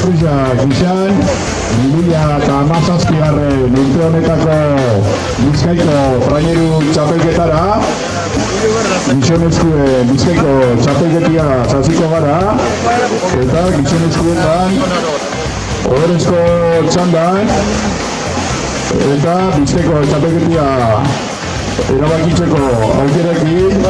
Patriziak izan, 2017 urte honetako Bizkaiko traineru txapelketara, gizonezkoen Bizkaiko txapelketia zaziko gara, eta gizonezkoetan odorezko txandan, eta Bizkaiko txapelketia erabakitzeko aukerekin,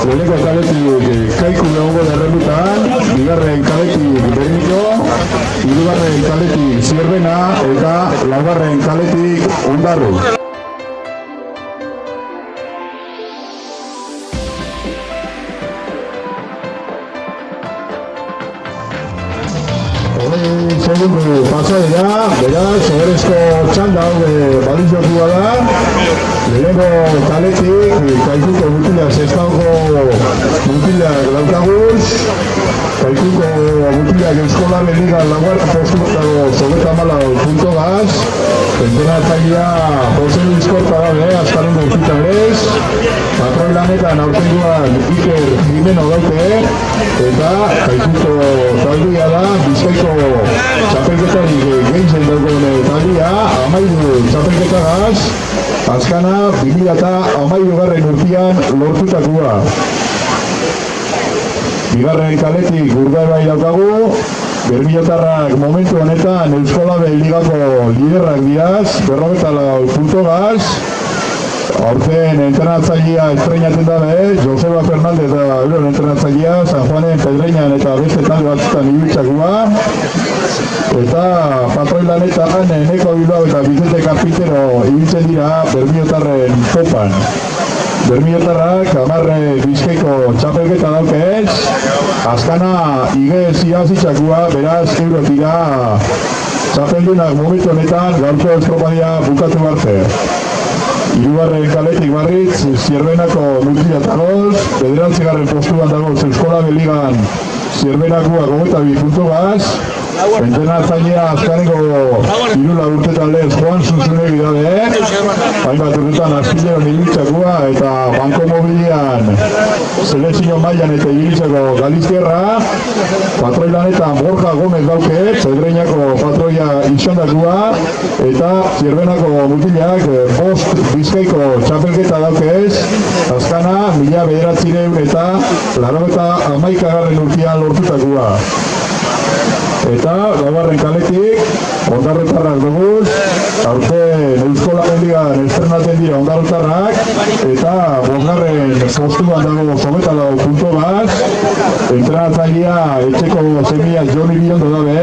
leheneko kaletik Kaiku egongo derrebutan, bigarren kaletik Berniko, hirugarren kaletik Zierbena eta laugarren kaletik Ondarru. Segundu pasadera, beraz, odorezko txanda hau balizokua da. Lehenengo kaletik, Kaikuko mutilak zestauko mutilak lautaguz, Kaikuko mutilak Euskolaren Liga laugarren postutago zogeta malau puntogaz, entrenatzailea Jose Luis Korta dabe, azkarengo ukitarez, patroi lanetan aurtengoan Iker Jimeno daute, eta Kaikuko taldea da, Bizkaiko txapelketarik gehizen daukoen taldea, 13 txapelketagaz, azkana 2013 urtean lortutakoa. Bigarren kaletik Urdaibai daukagu, Bermiotarrak momentu honetan Euskolabel Ligako liderrak diaz, 44 puntogaz. Aurten entrenatzailea estreinatzen dabe, Joseba Fernandez da euren entrenatzailea, San Juanen Pedreñan eta beste talde batzutan ibiltzakoa. Eta patroi lanetan Eneko Bilbao eta Vicente Carpintero ibiltzen dira Bermiotarren topan. Bermiotarrak 10 Bizkaiko txapelketa daukez, azkana igez iazitzakoa, beraz eurotira txapeldunak momentu honetan gaurko estropadia bukatu arte. Hirugarren kaletik Barritz, Zierbenako Murtzia tagoz, bederatzigarren postuan dagoz Euskolabel Ligan Zierbenakoa 22 puntogaz, entrenatzailea azkarengo irula urte taldez Juan Zuzunegi dabe, hainbat urtetan Azpileon ibiltzakoa eta Banko Mobilian selekzio mailan eta ibiltzeko Galiztierra, patroi lanetan Borja Gomez dauke, Pedreñako patroia izandakoa, eta Zierbenako mutilak bost Bizkaiko txapelketa daukez, azkana 1900 eta 91 urtean lortutakoa. Eta laugarren kaletik Ondarrutarrak duguz, aurten Euskolaren Ligan estrenatzen dira Ondarrutarrak, eta bosgarren postuan dago 24 puntogaz, entrenatzailea etxeko semia Joni Biondo dabe,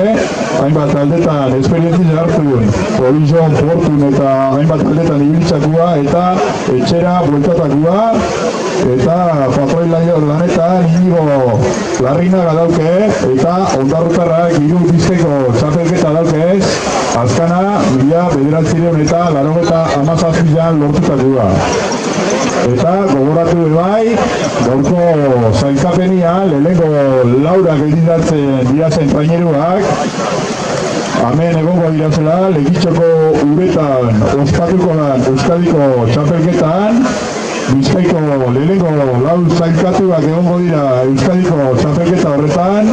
hainbat taldetan esperientziz hartun, Provision, Fortun eta hainbat taldetan ibiltzakoa eta etxera bueltatakoa, eta patroi lanetan Inigo Larrinaga dauke, eta Ondarrutarrak hiru Bizkaiko txapelketa daukez, azkana 1997 eta 97an lortutakoa. Eta gogoratu bai, gaurko zailkapenia, lehenengo laurak editatzen dirazen traineruak, hemen egongo dirazela, Legitxoko uretan ospatuko da Euskadiko txapelketan, Bizkaiko lehenengo lau zailkatuak egongo dira Euskadiko txapelketa horretan,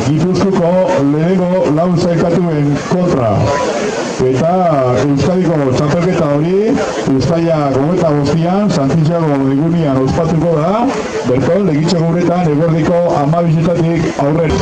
Gipuzkoako lehenengo lau zailkatuen kontra. Eta Euskadiko txapelketa hori, Uztailak 25an, Santiago egunian ospatuko da, berton Legitxoko uretan eguerdiko 12etatik aurrera.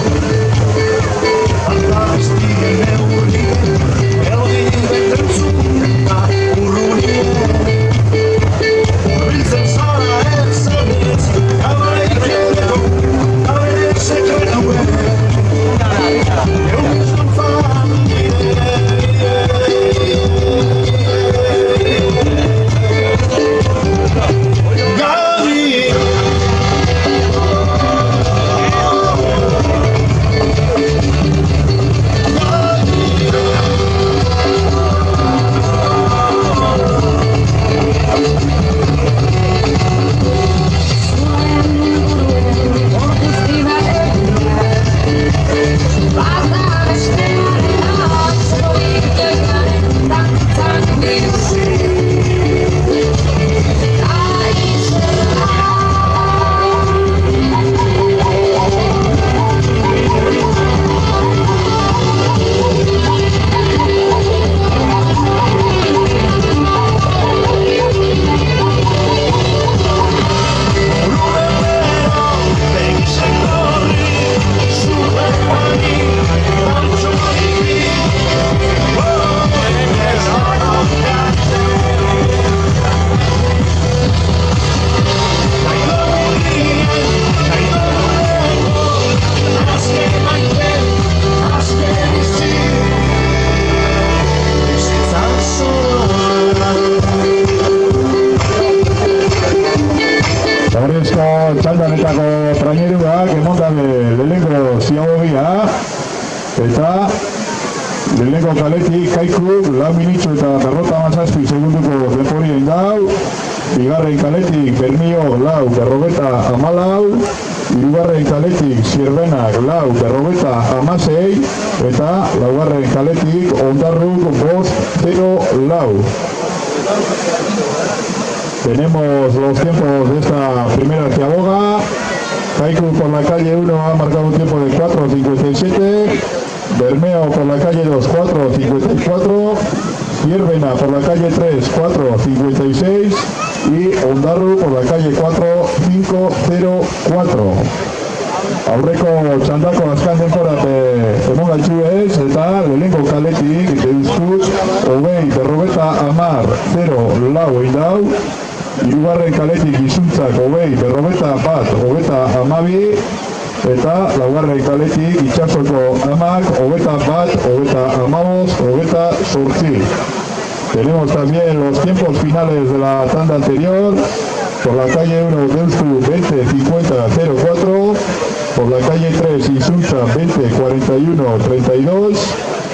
eta lehenengo kaletik Kaikuk 4 minutu eta 57 segunduko denbora egin dau. Bigarren kaletik Bermio 4:14, hirugarren kaletik Zierbenak 4:16 eta laugarren kaletik Ondarruk 5:04. Tenemos los tiempos de esta primera arqueaboga. Kaiku por la calle 1 ha marcado un tiempo de 4:57, Bermeo por la calle 2 4:54, Zierbena por la calle 3 4:56 y Ondarru por la calle 4 5:04. Aurreko txandako azkan denborat emon gaitxu ez, eta lehenengo kaletik deuzkut 20:10 egin dau, hirugarren kaletik Izuntzak 20:51 eta laugarren kaletik Itsasoko Amak 21:15. Tenemos también los tiempos finales de la tanda anterior. Por la calle 1 Deustu 20:50:04, por la calle 3 Izuntza 20:41:32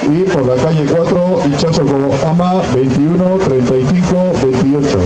y por la calle 4 Itsasoko Ama 21:35:28.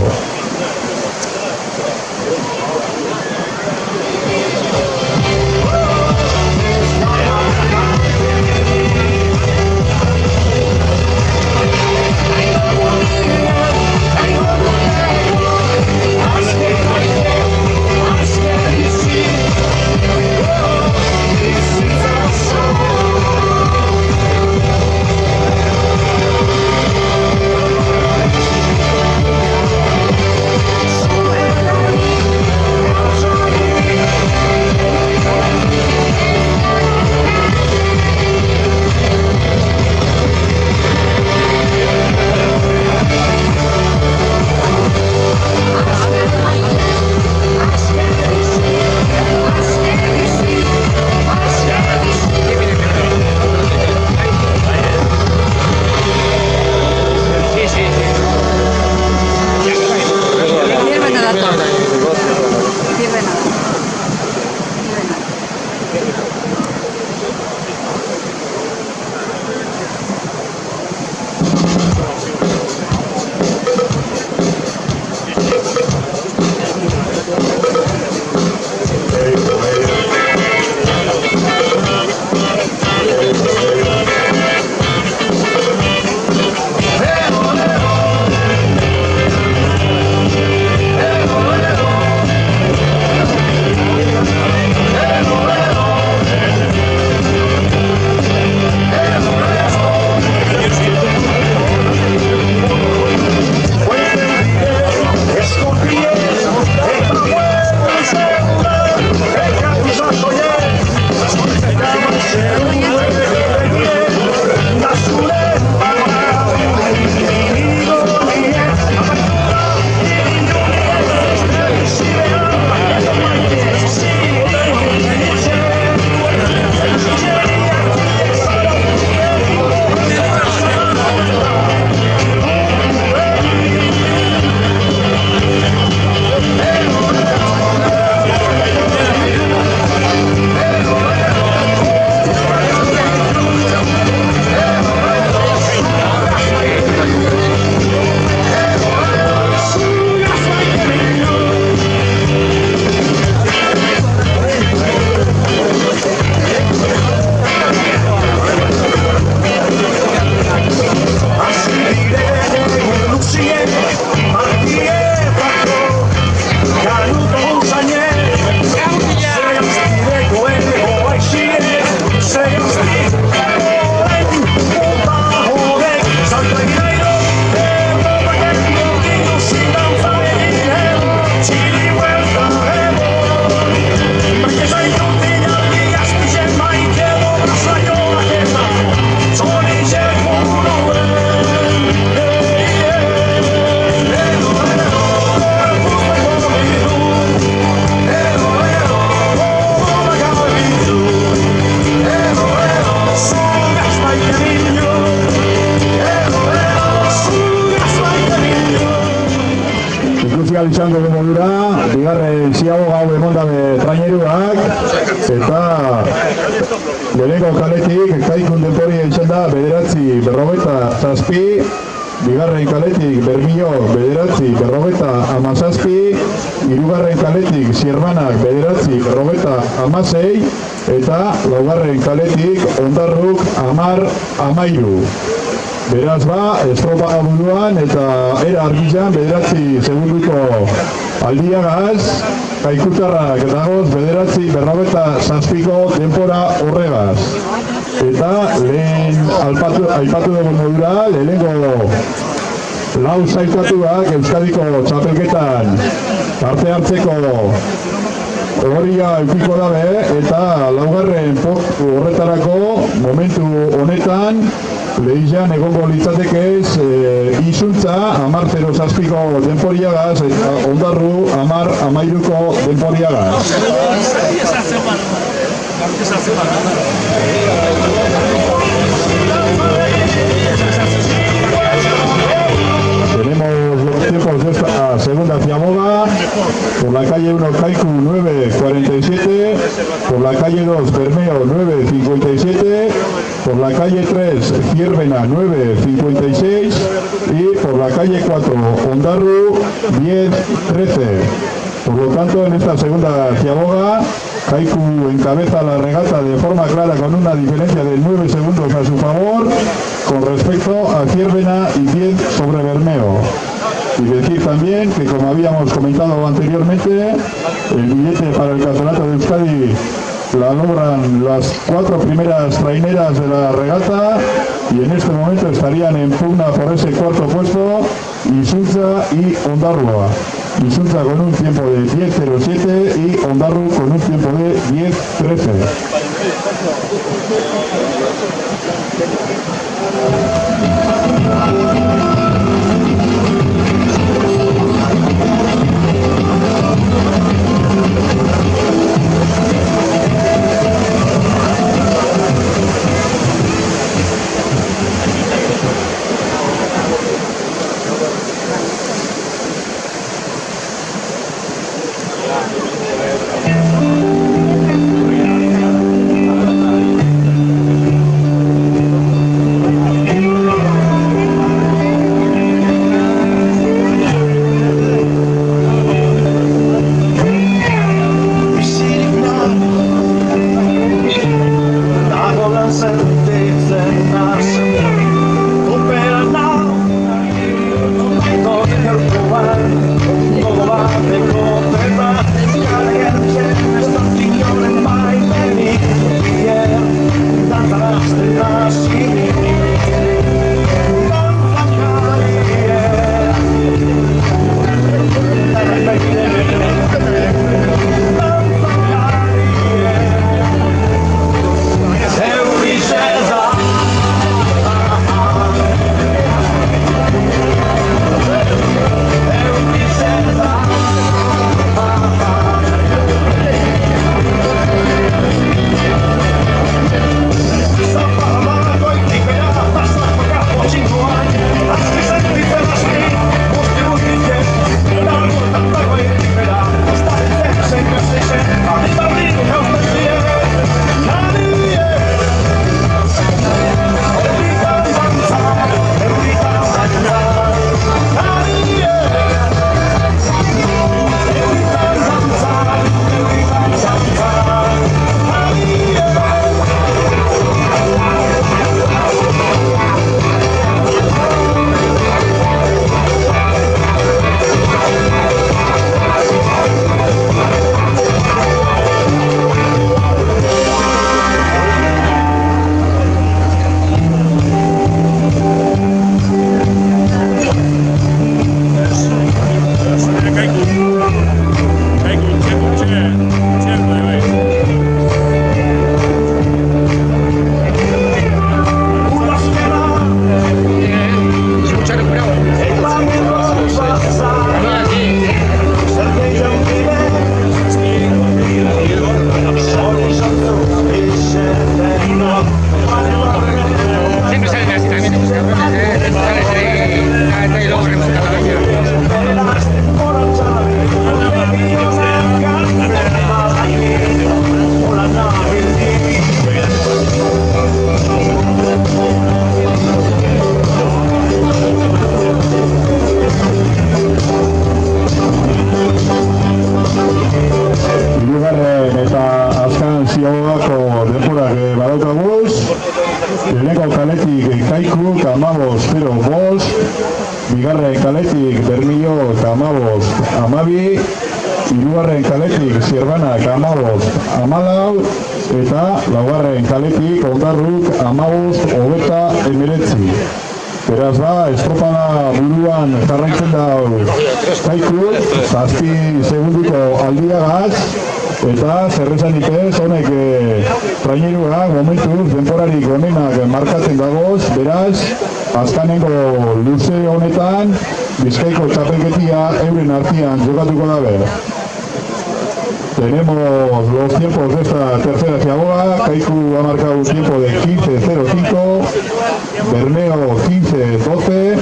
Izango modura, bigarren ziago gau emondabe traineruak, eta Lehenengo kaletik, kaikun denporia izan da, 9:57, bigarren kaletik, Bermio, 9:57, hirugarren kaletik, Ziermanak, 9:56, eta laugarren kaletik, Ondarruk, 10:13. Beraz ba, estropa buruan eta era argizan 9 segunduko aldiagaz, kaikutarrak dagoz 9:57ko denpora horregaz. Eta lehen aipatu dugu modura, lehenengo lau sailkatuak Euskadiko txapelketan parte hartzeko horia eukiko dabe, eta laugarren horretarako momentu honetan lehian egongo litzatekez Izuntza 10:07ko denporiagaz eta Ondarru 10:13ko denporiagaz. Tenemos los tiempos de esta segunda ciaboga. Por la calle 1 Kaiku 9:47, por la calle 2 Bermeo 9:57, por la calle 3 Zierbena 9:56 y por la calle 4 Ondarru 10:13. Por lo tanto, en esta segunda ciaboga, Kaiku encabeza la regata de forma clara con una diferencia de 9 segundos a su favor con respecto a Zierbena y 10 sobre Bermeo. Y decir también que, como habíamos comentado anteriormente, el billete para el Campeonato de Euskadi la logran las 4 primeras traineras de la regata y en este momento estarían en pugna por ese cuarto puesto Izuntza y Ondarrua. Izuntza con un tiempo de 10:07 y Ondarru con un tiempo de 10:13. kaletik Kaikuk 15-0-5, bigarren kaletik Bermiok 15-12, hirugarren kaletik Zierbanak 15-14, eta laugarren kaletik Ondarruk 15-19. Beraz da, estropada buruan jarraitzen da Kaikuk, 7 segunduko aldiagaz, eta zerrezanik ez, honek traineruak momentuz denporarik honenak markatzen dagoz, beraz, azkanengo luze honetan, Bizkaiko txapelketia euren artean jokatuko dabe. Tenemos los tiempos de esta tercera ciaboga. Kaiku ha marcado un tiempo de 15-05, Bermeo 15-12,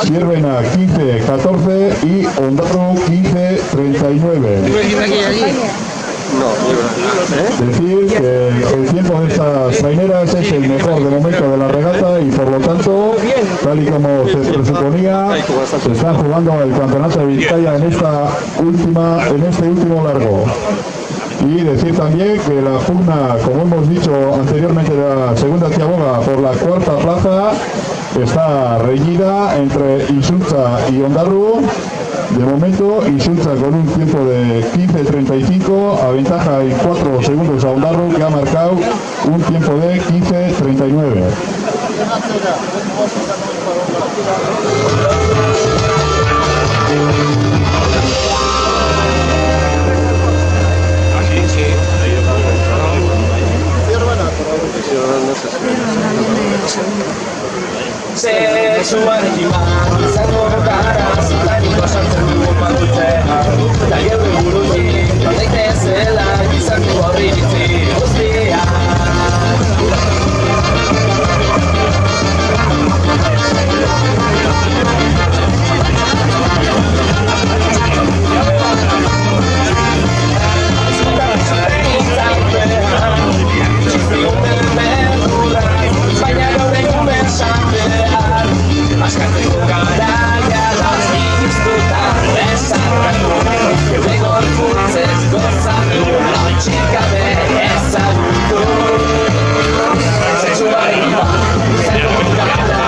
Zierbena 15-14 y Ondarro 15-39. Decir que el tiempo de estas traineras es el mejor de momento de la regata y por lo tanto, tal y como se presuponía, se están jugando el campeonato de Vizcaya en este último largo. Y decir también que la pugna, como hemos dicho anteriormente, de la segunda ciaboga por la cuarta plaza está reñida entre Insulza y Ondarru. De momento, Insulza con un tiempo de 15-35, aventaja en 4 segundos a Ondarru, que ha marcado un tiempo de 15-39. Sexuarekin izango gara, zitaniko sartzen dugu badutzea, Gaieru burutik, daitezela izango horri bitzi guztia. Baina gaur egun besandean, askatzeko garaia da iztutan bezarkatu, geure gorputzez gozatu, lotxik gabe ezagutu. Sexuarekin izango gara,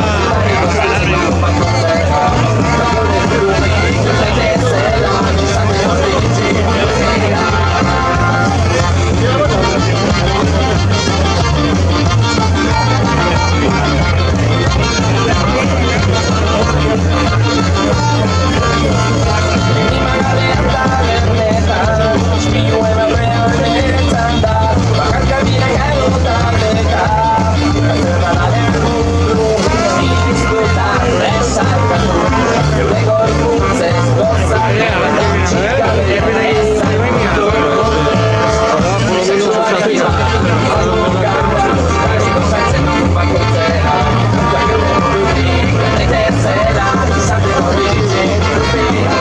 zitaniko sartzen dugu badutzea, Gaieru burutik, daitezela izango horri bitzi guztia.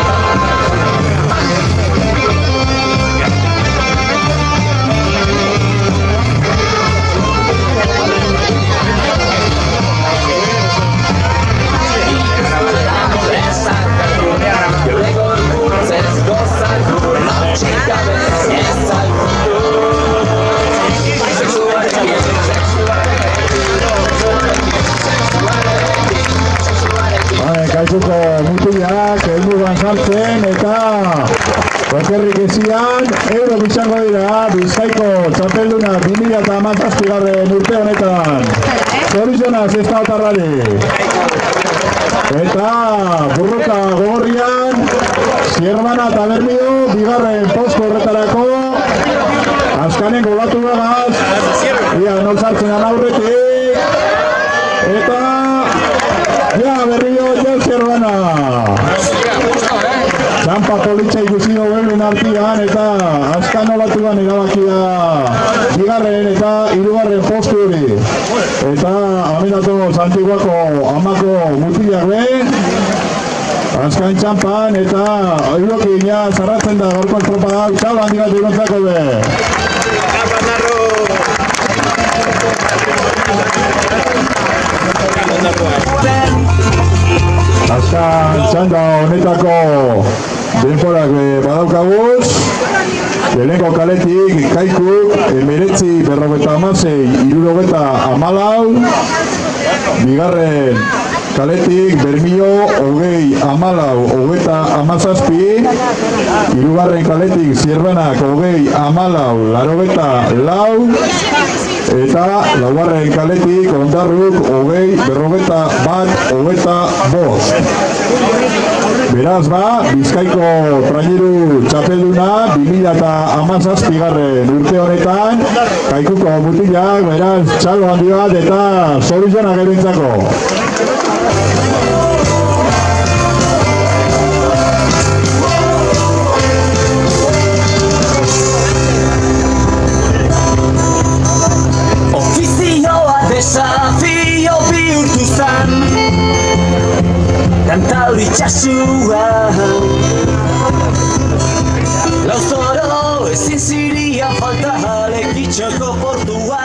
Kaikuko mutiak helmugan sartzen eta okerrik ezian euro izango dira Bizkaiko txapelduna 2017 urte honetan. Zorizionaz ez da otarrari. Eta burruka gogorrian Zierbana eta Bermio bigarren posto horretarako azkanen golatu begaz ia non sartzen aurretik eta ja Bermio ja Zierbana txampa politxa ikusi dugu artian eta azkan olatuan erabakia bigarren eta hirugarren postu hori eta Aminatu Santiguako amako mutilak be azkan txampan eta oirokin ja zarratzen da gaurko estropada txau handi bat irontzako be azkan txanda honetako denporak badaukaguz lehenengo kaletik Kaikuk 19-56, 64, Bigarren kaletik Bermio 20-14, 27. Hirugarren kaletik Zierbenak 20-14, eta laugarren kaletik Ondarruk 20-41. Beraz Bizkaiko traineru txapelduna 2017 urte honetan, Kaikuko mutilak, beraz txalo handi bat eta soluzionak erentzako. Ofizioa desafio bihurtu zan, Kantauri itxasua, Lauzoro ezin ziria falta lekitxoko portua.